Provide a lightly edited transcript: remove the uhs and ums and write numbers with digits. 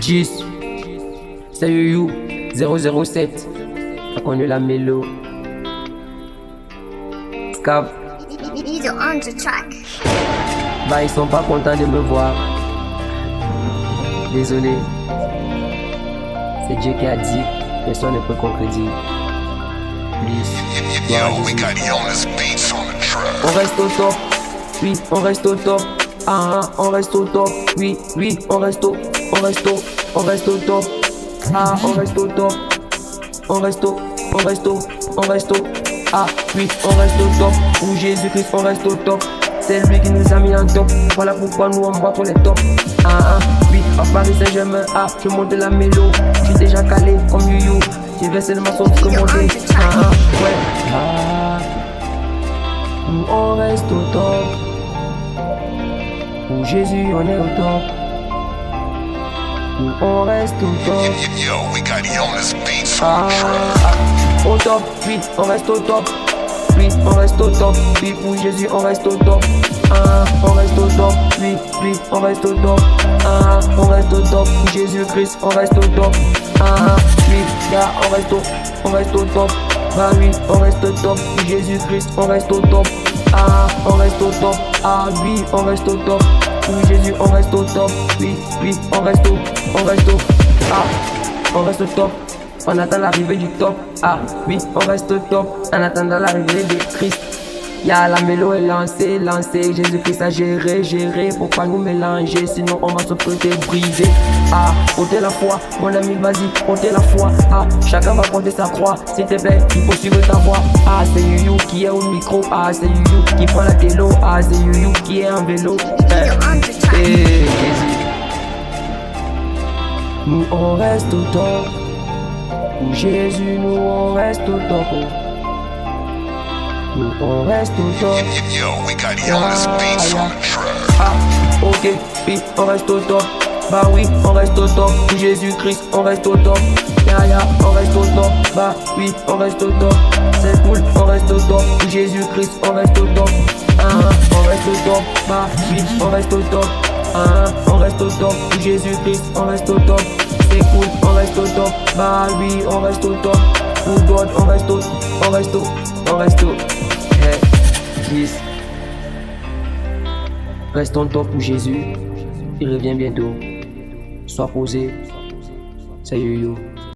10, c'est You 007. T'as connu la mélo. Scap. He's on the track. Bah, ils sont pas contents de me voir. Désolé. C'est Dieu qui a dit. Personne ne peut contredire. Please. Yo, we got illness beats on the track. On reste au top. Oui, on reste au top. Ah, on reste au top. Oui, on reste au top. Ah, on reste au top. On reste au. Ah, oui, on reste au top. Pour Jésus-Christ, on reste au top. C'est lui qui nous a mis en top. Voilà pourquoi nous on voit pour les tops. Ah, oui, à Paris Saint-Germain. Ah, je monte la mélo. Je suis déjà calé comme You. J'ai versé le maçon pour monter. Ah, ouais. Ah, nous on reste au top. Pour Jésus, on est au top. Nous on reste au top. Yo, we got illness beats on the track. Au top, oui, on reste au top. Oui, on reste au top. Oui, pour Jésus, on reste au top. On reste au top. Oui, on reste au top. On reste au top. Pour Jésus-Christ, on reste au top. Oui, là, on reste au top. Bah oui, on reste au top. Pour Jésus-Christ, on reste au top. On reste au top. Ah oui, on reste au top. Pour Jésus, on reste au top. Oui, on reste au top. On attend l'arrivée du top. Ah oui, on reste au top. En attendant l'arrivée de Christ. Y'a la mélo est lancée. Jésus-Christ a géré. Faut pas nous mélanger, sinon on va se prêter briser. Ah, comptez la foi, mon ami, vas-y, comptez la foi. Ah, chacun va compter sa croix. S'il te plaît, il faut suivre ta voix. Ah, c'est You qui est au micro. Ah, c'est You qui prend la télo. Ah, c'est You qui est en vélo. Jésus. Nous on reste au top. Pour Jésus, nous on reste au top. Nous on reste au top. Yo, we got illness beats on the track. Ah, ok, oui, on reste au top. Bah oui, on reste au top. Pour Jésus-Christ, on reste au top. On reste au top. Bah oui, on reste au top. C'est cool, on reste au top. Pour Jésus-Christ, on reste au top. On reste au top. Bah oui, on reste au top. On reste au top. Pour Jésus-Christ, on reste au top. C'est cool, on reste au top. Bah oui, on reste au top. Pour God, on reste au. Hey, please. Restons top pour Jésus. Il revient bientôt. Sois posé. C'est You.